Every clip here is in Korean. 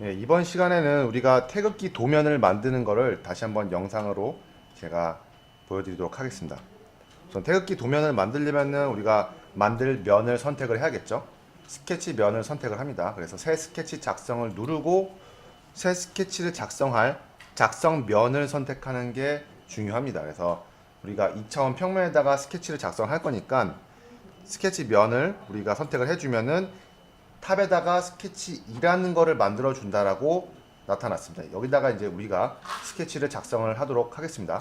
예, 이번 시간에는 우리가 태극기 도면을 만드는 거를 다시 한번 영상으로 제가 보여드리도록 하겠습니다. 우선 태극기 도면을 만들려면은 우리가 만들 면을 선택을 해야겠죠. 스케치 면을 선택을 합니다. 그래서 새 스케치 작성을 누르고 새 스케치를 작성할 작성 면을 선택하는 게 중요합니다. 그래서 우리가 2차원 평면에다가 스케치를 작성할 거니까 스케치 면을 우리가 선택을 해주면은 탑에다가 스케치 2라는 거를 만들어 준다라고 나타났습니다. 여기다가 이제 우리가 스케치를 작성을 하도록 하겠습니다.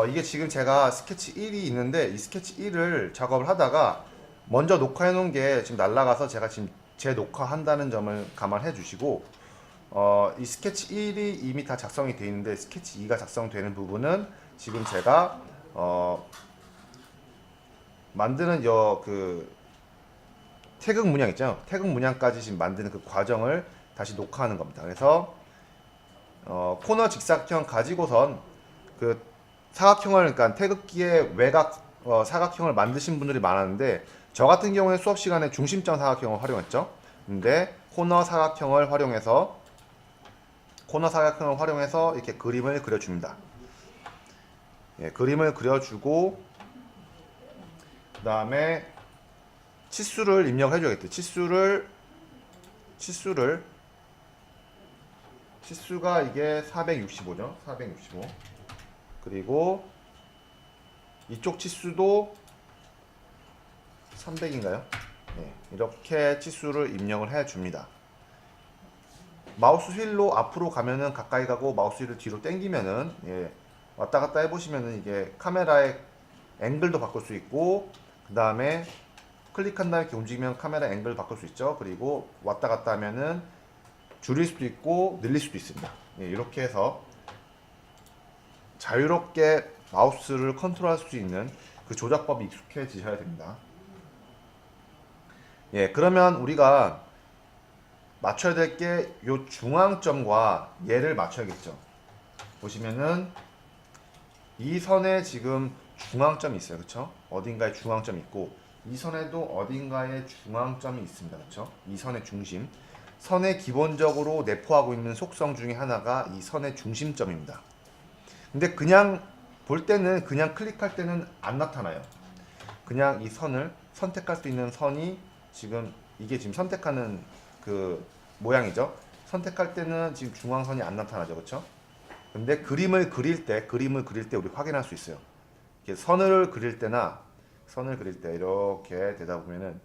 이게 지금 제가 스케치 1이 있는데 이 스케치 1을 작업을 하다가 먼저 녹화해 놓은 게 지금 날라가서 제가 지금 재녹화한다는 점을 감안해 주시고 이 스케치 1이 이미 다 작성이 되어 있는데 스케치 2가 작성되는 부분은 지금 제가 만드는 그 태극 문양 있죠? 태극 문양까지 지금 만드는 그 과정을 다시 녹화하는 겁니다. 그래서 코너 직사각형 가지고선 그 사각형을 그러니까 태극기의 외곽 사각형을 만드신 분들이 많았는데 저 같은 경우에 수업 시간에 중심점 사각형을 활용했죠. 근데 코너 사각형을 활용해서 이렇게 그림을 그려줍니다. 예, 그림을 그려주고 그 다음에 치수를 입력을 해줘야겠죠. 치수가 이게 465죠. 465. 그리고 이쪽 치수도 300인가요? 네, 이렇게 치수를 입력을 해줍니다. 마우스 휠로 앞으로 가면은 가까이 가고 마우스 휠을 뒤로 당기면은 왔다 갔다 해보시면은 이게 카메라의 앵글도 바꿀 수 있고 그 다음에 클릭한 다음에 이렇게 움직이면 카메라 앵글 바꿀 수 있죠. 그리고 왔다 갔다 하면은 줄일 수도 있고 늘릴 수도 있습니다. 이렇게 해서 자유롭게 마우스를 컨트롤할 수 있는 그 조작법이 익숙해지셔야 됩니다. 그러면 우리가 맞춰야 될 게 요 중앙점과 얘를 맞춰야겠죠. 보시면은 이 선에 지금 중앙점이 있어요. 그쵸? 어딘가에 중앙점이 있고 이 선에도 어딘가에 중앙점이 있습니다. 그쵸? 이 선의 중심. 선에 기본적으로 내포하고 있는 속성 중에 하나가 이 선의 중심점입니다. 근데 그냥 볼 때는 그냥 클릭할 때는 안 나타나요. 그냥 이 선을 선택할 수 있는 선이 지금 이게 지금 선택하는 그 모양이죠. 선택할 때는 지금 중앙선이 안 나타나죠. 그렇죠? 근데 그림을 그릴 때 우리 확인할 수 있어요. 이렇게 선을 그릴 때 이렇게 되다 보면은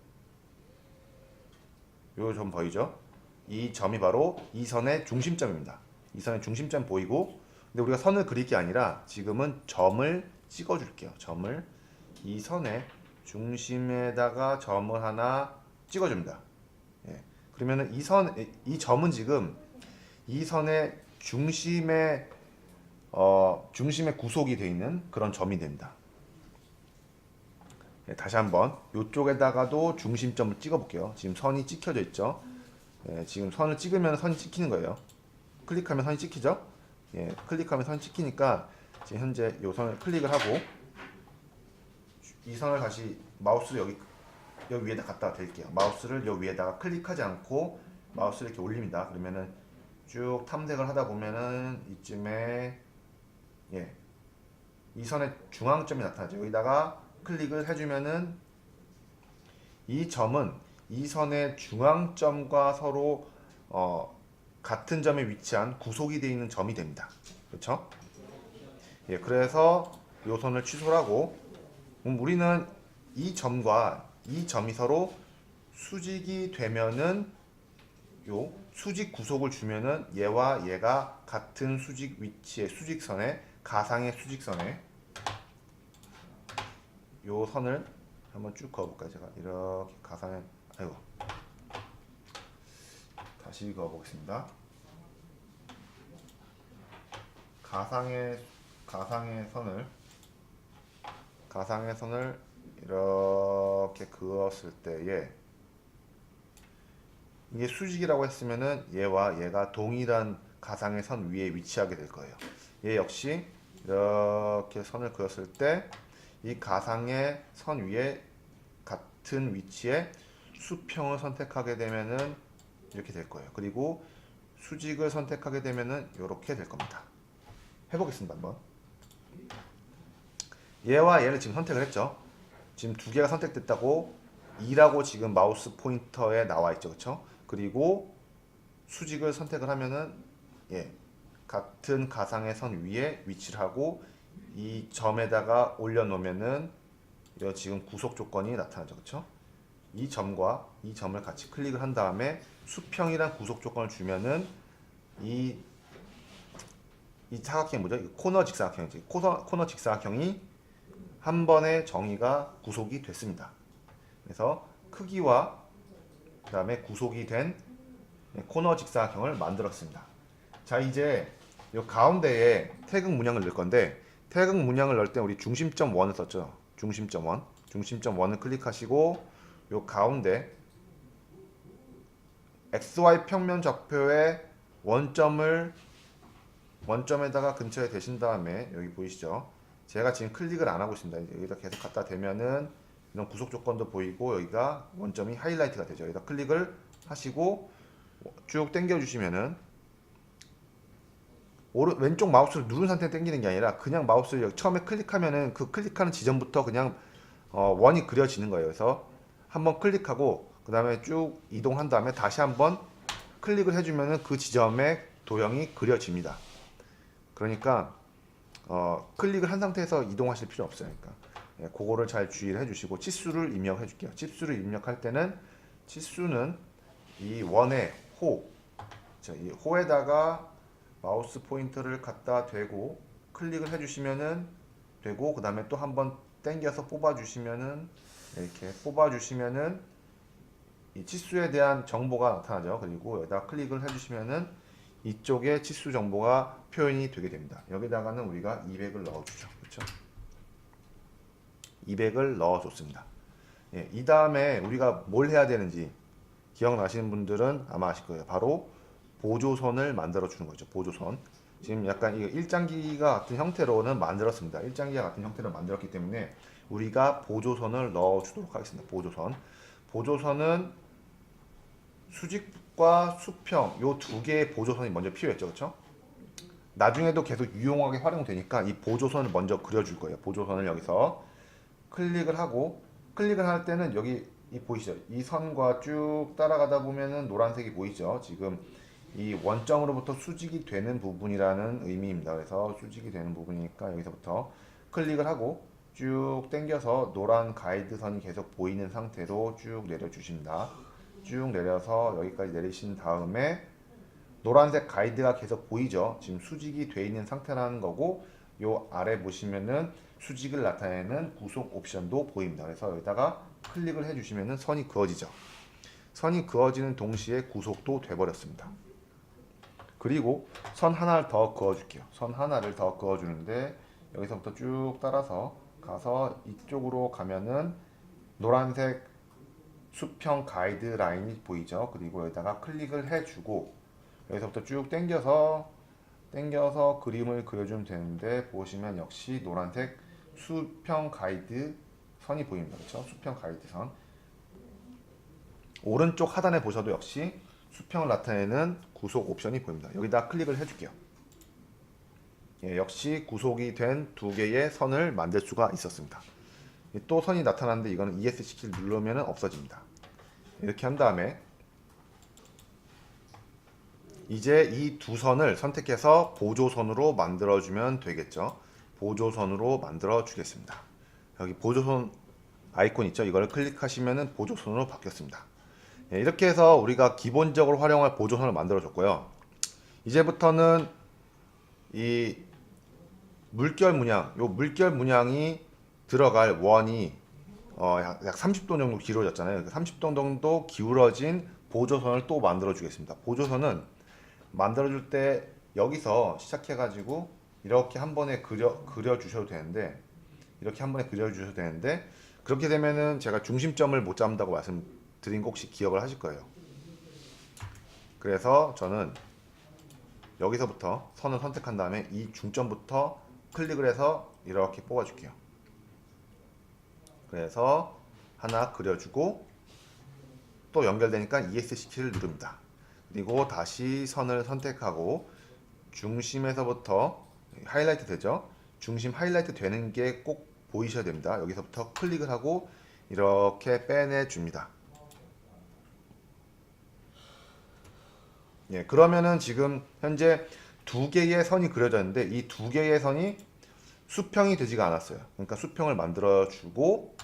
요 점 보이죠? 이 점이 바로 이 선의 중심점입니다. 이 선의 중심점 보이고 근데 우리가 선을 그릴 게 아니라 지금은 점을 찍어 줄게요. 점을 이 선의 중심에다가 점을 하나 찍어 줍니다. 그러면은 이 점은 지금 이 선의 중심에 구속이 되어 있는 그런 점이 됩니다. 다시 한번 이쪽에다가도 중심점을 찍어 볼게요. 지금 선이 찍혀져 있죠. 지금 선을 찍으면 선이 찍히는 거예요. 클릭하면 선이 찍히죠. 클릭하면 선이 찍히니까 지금 현재 이 선을 클릭을 하고 이 선을 다시 마우스 여기 위에다 갖다 드릴게요. 마우스를 여기 위에다가 클릭하지 않고 마우스를 이렇게 올립니다. 그러면은 쭉 탐색을 하다 보면은 이쯤에 이 선의 중앙점이 나타나죠. 여기다가 클릭을 해주면은 이 점은 이 선의 중앙점과 서로 같은 점에 위치한 구속이 되어 있는 점이 됩니다. 그렇죠? 그래서 이 선을 취소하고 우리는 이 점과 이 점이 서로 수직이 되면은 요 수직 구속을 주면은 얘와 얘가 같은 수직 위치의 수직선에 가상의 수직선에 요 선을 한번 쭉 그어볼까요? 제가 이렇게 가상의 아이고 다시 그어보겠습니다. 가상의 선을 이렇게 그었을 때에 이게 수직이라고 했으면은 얘와 얘가 동일한 가상의 선 위에 위치하게 될 거예요. 얘 역시 이렇게 선을 그었을 때 이 가상의 선 위에 같은 위치에 수평을 선택하게 되면은 이렇게 될 거예요. 그리고 수직을 선택하게 되면은 이렇게 될 겁니다. 해보겠습니다. 한번. 얘와 얘를 지금 선택을 했죠. 지금 두 개가 선택됐다고 2라고 지금 마우스 포인터에 나와 있죠. 그렇죠? 그리고 수직을 선택을 하면은 예, 같은 가상의 선 위에 위치를 하고 이 점에다가 올려놓으면은 이 지금 구속 조건이 나타나죠. 그렇죠? 이 점과 이 점을 같이 클릭을 한 다음에 수평이란 구속 조건을 주면은 이 사각형이 뭐죠? 코너 직사각형이지. 코너 직사각형이 한 번에 정의가 구속이 됐습니다. 그래서 크기와 그 다음에 구속이 된 코너 직사각형을 만들었습니다. 자, 이제 이 가운데에 태극 문양을 넣을 건데 태극 문양을 넣을 때 우리 중심점 1을 썼죠. 중심점 1. 중심점 1을 클릭하시고 이 가운데 XY 평면 좌표에 원점에다가 근처에 대신 다음에 여기 보이시죠? 제가 지금 클릭을 안 하고 있습니다. 여기다 계속 갖다 대면은 이런 구속 조건도 보이고 여기가 원점이 하이라이트가 되죠. 여기다 클릭을 하시고 쭉 당겨 주시면은 왼쪽 마우스를 누른 상태에 당기는 게 아니라 그냥 마우스를 처음에 클릭하면은 그 클릭하는 지점부터 그냥 원이 그려지는 거예요. 그래서 한번 클릭하고 그 다음에 쭉 이동한 다음에 다시 한번 클릭을 해주면은 그 지점에 도형이 그려집니다. 그러니까 클릭을 한 상태에서 이동하실 필요 없어요. 그러니까 예, 그거를 잘 주의를 해주시고 치수를 입력해 줄게요. 치수를 입력할 때는 치수는 이 원의 호, 이 호에다가 마우스 포인터를 갖다 대고 클릭을 해주시면은 되고 그 다음에 또 한번 당겨서 뽑아주시면은 이렇게 뽑아주시면은 이 치수에 대한 정보가 나타나죠. 그리고 여기다 클릭을 해주시면은 이쪽에 치수 정보가 표현이 되게 됩니다. 여기다가는 우리가 200을 넣어주죠. 그렇죠? 200을 넣어줬습니다. 예, 이 다음에 우리가 뭘 해야 되는지 기억나시는 분들은 아마 아실 거예요. 바로 보조선을 만들어 주는 거죠. 보조선. 지금 약간 이 일장기가 같은 형태로는 만들었습니다. 일장기가 같은 형태로 만들었기 때문에 우리가 보조선을 넣어 주도록 하겠습니다. 보조선. 보조선은 수직과 수평 요 두 개의 보조선이 먼저 필요했죠. 그렇죠? 나중에도 계속 유용하게 활용되니까 이 보조선을 먼저 그려줄 거예요. 보조선을 여기서 클릭을 하고 클릭을 할 때는 여기 이 보이시죠? 이 선과 쭉 따라가다 보면은 노란색이 보이죠? 지금 이 원점으로부터 수직이 되는 부분이라는 의미입니다. 그래서 수직이 되는 부분이니까 여기서부터 클릭을 하고 쭉 당겨서 노란 가이드선이 계속 보이는 상태로 쭉 내려주십니다. 쭉 내려서 여기까지 내리신 다음에 노란색 가이드가 계속 보이죠? 지금 수직이 돼 있는 상태라는 거고 요 아래 보시면은 수직을 나타내는 구속 옵션도 보입니다. 그래서 여기다가 클릭을 해주시면은 선이 그어지죠. 선이 그어지는 동시에 구속도 돼버렸습니다. 그리고 선 하나를 더 그어줄게요. 선 하나를 더 그어주는데 여기서부터 쭉 따라서 가서 이쪽으로 가면은 노란색 수평 가이드 라인이 보이죠. 그리고 여기다가 클릭을 해주고 여기서부터 쭉 당겨서 그림을 그려주면 되는데 보시면 역시 노란색 수평 가이드 선이 보입니다. 그렇죠? 수평 가이드 선. 오른쪽 하단에 보셔도 역시 수평을 나타내는 구속 옵션이 보입니다. 여기다 클릭을 해줄게요. 예, 역시 구속이 된 두 개의 선을 만들 수가 있었습니다. 또 선이 나타나는데 이거는 ESC키를 누르면 없어집니다. 이렇게 한 다음에 이제 이 두 선을 선택해서 보조선으로 만들어주면 되겠죠. 보조선으로 만들어 주겠습니다. 여기 보조선 아이콘 있죠. 이걸 클릭하시면 보조선으로 바뀌었습니다. 예, 이렇게 해서 우리가 기본적으로 활용할 보조선을 만들어 줬고요. 이제부터는 이 물결 문양이 들어갈 원이 약 30도 정도 기울어졌잖아요. 30도 정도 기울어진 보조선을 또 만들어 주겠습니다. 보조선은 만들어 줄 때 여기서 시작해 가지고 이렇게 한 번에 그려 주셔도 되는데 그렇게 되면은 제가 중심점을 못 잡는다고 말씀드린 거 혹시 기억을 하실 거예요. 그래서 저는 여기서부터 선을 선택한 다음에 이 중점부터 클릭을 해서 이렇게 뽑아 줄게요. 그래서 하나 그려주고 또 연결되니까 ESC 키를 누릅니다. 그리고 다시 선을 선택하고 중심에서부터 하이라이트 되죠? 중심 하이라이트 되는 게 꼭 보이셔야 됩니다. 여기서부터 클릭을 하고 이렇게 빼내 줍니다. 예, 그러면은 지금 현재 두 개의 선이 그려졌는데 이 두 개의 선이 수평이 되지가 않았어요. 그러니까 수평을 만들어 주고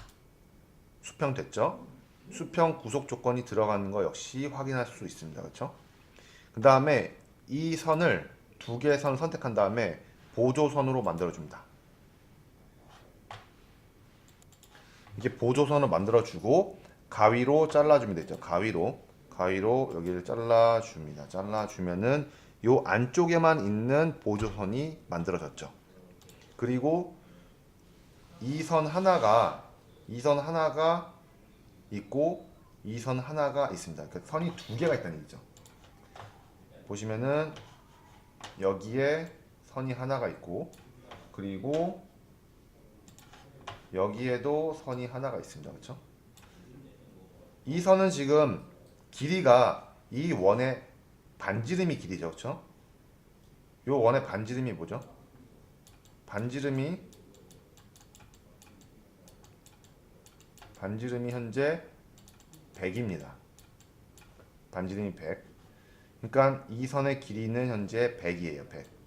수평 됐죠? 수평 구속 조건이 들어가는 거 역시 확인할 수 있습니다. 그렇죠? 그 다음에 이 선을 두 개의 선을 선택한 다음에 보조선으로 만들어 줍니다. 이게 보조선을 만들어 주고 가위로 잘라주면 되죠. 가위로 여기를 잘라줍니다. 잘라주면은 요 안쪽에만 있는 보조선이 만들어졌죠. 그리고 이 선 하나가 있고 이 선 하나가 있습니다. 그러니까 선이 두 개가 있다는 얘기죠. 보시면은 여기에 선이 하나가 있고 그리고 여기에도 선이 하나가 있습니다. 그렇죠? 이 선은 지금 길이가 이 원의 반지름이 길이죠. 그렇죠? 요 원의 반지름이 뭐죠? 반지름이 현재 100입니다. 반지름이 100. 그러니까 이 선의 길이는 현재 100이에요. 100.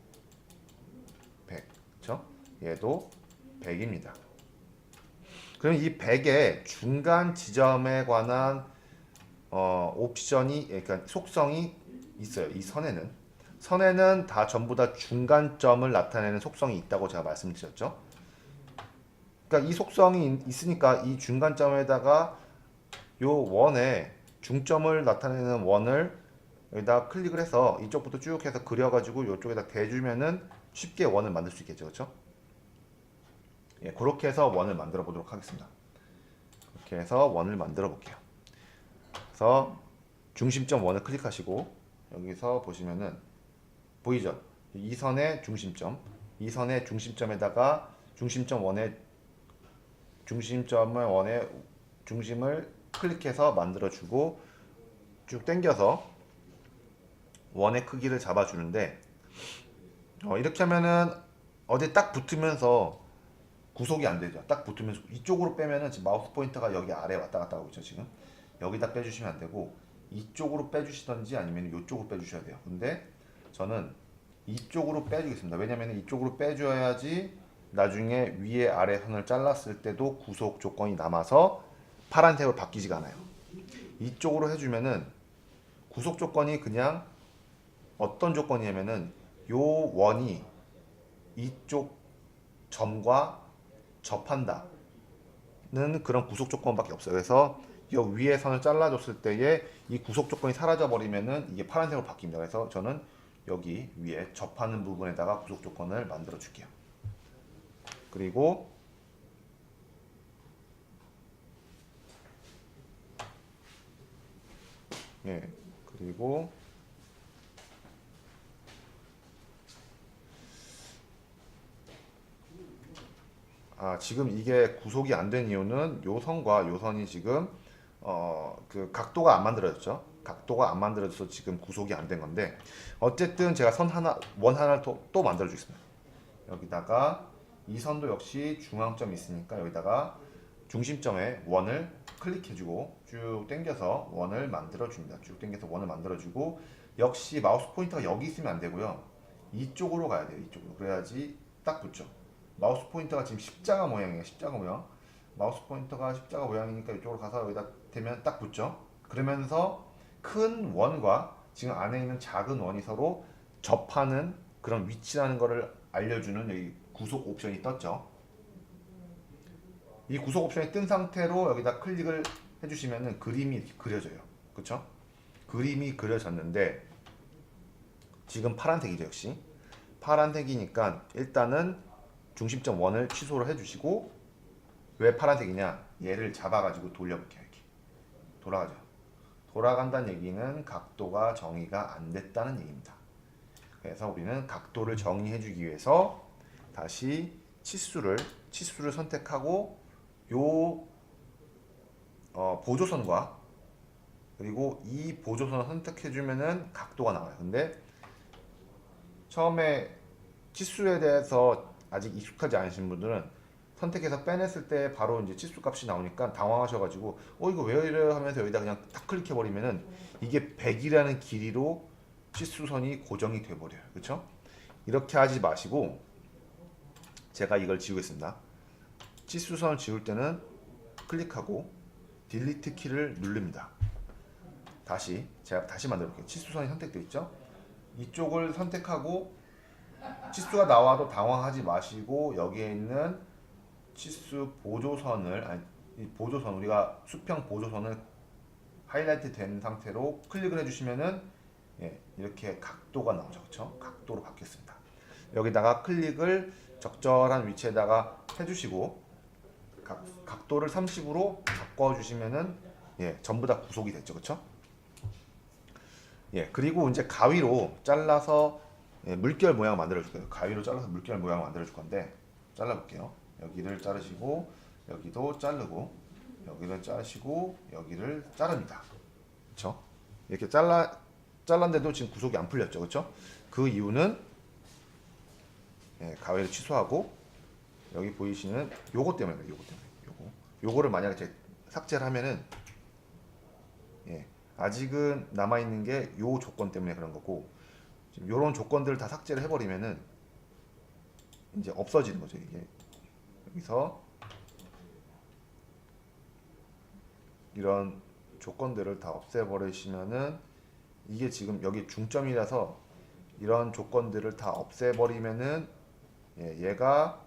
그렇죠? 얘도 100입니다. 그럼 이 100의 중간 지점에 관한 옵션이 그러니까 속성이 있어요. 이 선에는 다 전부 다 중간점을 나타내는 속성이 있다고 제가 말씀드렸죠. 그러니까 이 속성이 있으니까 이 중간점에다가 요 원에 중점을 나타내는 원을 여기다 클릭을 해서 이쪽부터 쭉 해서 그려가지고 이쪽에다 대주면은 쉽게 원을 만들 수 있겠죠, 그렇죠? 예, 그렇게 해서 원을 만들어 보도록 하겠습니다. 이렇게 해서 원을 만들어 볼게요. 그래서 중심점 원을 클릭하시고 여기서 보시면은 보이죠? 이 선의 중심점, 이 선의 중심점에다가 중심점의 원의 중심을 클릭해서 만들어주고 쭉 당겨서 원의 크기를 잡아주는데 이렇게 하면은 어디 딱 붙으면서 구속이 안 되죠. 딱 붙으면서 이쪽으로 빼면은 지금 마우스 포인터가 여기 아래 왔다 갔다 하고 있죠. 지금 여기다 빼주시면 안 되고 이쪽으로 빼주시던지 아니면 이쪽으로 빼주셔야 돼요. 근데 저는 이쪽으로 빼주겠습니다. 왜냐면 이쪽으로 빼줘야지 나중에 위에 아래 선을 잘랐을 때도 구속 조건이 남아서 파란색으로 바뀌지가 않아요. 이쪽으로 해주면은 구속 조건이 그냥 어떤 조건이냐면은 요 원이 이쪽 점과 접한다는 그런 구속 조건밖에 없어요. 그래서 이 위에 선을 잘라줬을 때에 이 구속 조건이 사라져 버리면은 이게 파란색으로 바뀝니다. 그래서 저는 여기 위에 접하는 부분에다가 구속 조건을 만들어 줄게요. 그리고 예, 그리고 지금 이게 구속이 안 된 이유는 요 선과 요 선이 지금 그 각도가 안 만들어졌죠. 각도가 안 만들어져서 지금 구속이 안 된 건데 어쨌든 제가 원 하나를 또 만들어 주겠습니다. 여기다가 이 선도 역시 중앙점이 있으니까 여기다가 중심점에 원을 클릭해주고 쭉 당겨서 원을 만들어 줍니다. 쭉 당겨서 원을 만들어 주고 역시 마우스 포인터가 여기 있으면 안 되고요. 이쪽으로 가야 돼요. 이쪽으로. 그래야지 딱 붙죠. 마우스 포인터가 지금 십자가 모양이에요. 십자가 모양. 마우스 포인터가 십자가 모양이니까 이쪽으로 가서 여기다 대면 딱 붙죠. 그러면서 큰 원과 지금 안에 있는 작은 원이 서로 접하는 그런 위치라는 것을 알려주는 여기 구속 옵션이 떴죠. 이 구속 옵션이 뜬 상태로 여기다 클릭을 해주시면은 그림이 이렇게 그려져요. 그쵸? 그림이 그려졌는데 지금 파란색이죠. 역시 파란색이니까 일단은 중심점 원을 취소를 해주시고 왜 파란색이냐? 얘를 잡아가지고 돌려볼게요. 이렇게 돌아가죠. 돌아간다는 얘기는 각도가 정의가 안 됐다는 얘기입니다. 그래서 우리는 각도를 정의해주기 위해서 다시 치수를 선택하고 요 보조선과 그리고 이 보조선을 선택해주면은 각도가 나와요. 근데 처음에 치수에 대해서 아직 익숙하지 않으신 분들은 선택해서 빼냈을 때 바로 이제 치수 값이 나오니까 당황하셔가지고 이거 왜 이래 하면서 여기다 그냥 탁 클릭해 버리면은 이게 100이라는 길이로 치수선이 고정이 돼 버려요. 그렇죠? 이렇게 하지 마시고 제가 이걸 지우겠습니다. 치수선을 지울 때는 클릭하고 딜리트 키를 누릅니다. 제가 다시 만들어 볼게요. 치수선이 선택되어 있죠? 이쪽을 선택하고 치수가 나와도 당황하지 마시고 여기에 있는 치수 보조선을 이 보조선 우리가 수평 보조선을 하이라이트 된 상태로 클릭을 해주시면은 이렇게 각도가 나오죠. 그렇죠? 각도로 바뀌었습니다. 여기다가 클릭을 적절한 위치에다가 해주시고 각도를 30으로 바꿔주시면은 전부 다 구속이 됐죠. 그렇죠? 그리고 이제 가위로 잘라서 물결 모양 만들어 줄 거예요. 가위로 잘라서 물결 모양 만들어 줄 건데 잘라 볼게요. 여기를 자르시고 여기도 자르고 여기를 자르시고 여기를 자릅니다. 그렇죠? 이렇게 잘랐는데도 지금 구속이 안 풀렸죠. 그렇죠? 그 이유는 가위를 취소하고 여기 보이시는 요거 때문에 요거를 만약에 제가 삭제를 하면은 아직은 남아 있는 게 요 조건 때문에 그런 거고 지금 요런 조건들을 다 삭제를 해버리면은 이제 없어지는 거죠. 이게 여기서 이런 조건들을 다 없애버리시면은 이게 지금 여기 중점이라서 이런 조건들을 다 없애버리면은 얘가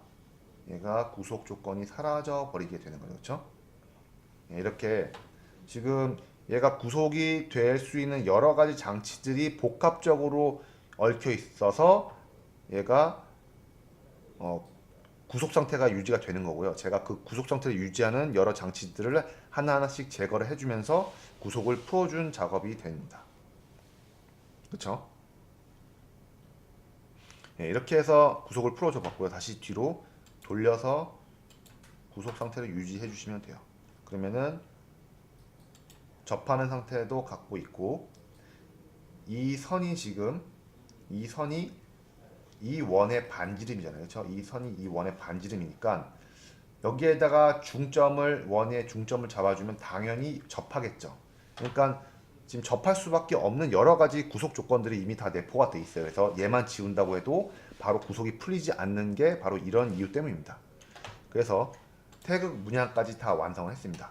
구속 조건이 사라져 버리게 되는 거죠. 그렇죠? 이렇게 지금 얘가 구속이 될 수 있는 여러 가지 장치들이 복합적으로 얽혀 있어서 얘가 구속 상태가 유지가 되는 거고요. 제가 그 구속 상태를 유지하는 여러 장치들을 하나하나씩 제거를 해주면서 구속을 풀어준 작업이 됩니다. 그렇죠? 이렇게 해서 구속을 풀어줘 봤고요. 다시 뒤로 돌려서 구속 상태를 유지해 주시면 돼요. 그러면은 접하는 상태도 갖고 있고 이 선이 이 원의 반지름이잖아요. 그렇죠? 이 선이 이 원의 반지름이니까 여기에다가 원의 중점을 잡아주면 당연히 접하겠죠. 그러니까 지금 접할 수밖에 없는 여러 가지 구속 조건들이 이미 다 내포가 돼 있어요. 그래서 얘만 지운다고 해도 바로 구속이 풀리지 않는 게 바로 이런 이유 때문입니다. 그래서 태극 문양까지 다 완성을 했습니다.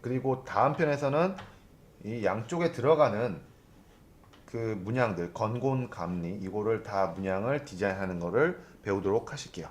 그리고 다음 편에서는 이 양쪽에 들어가는 그 문양들 건곤 감리 이거를 다 문양을 디자인하는 거를 배우도록 하실게요.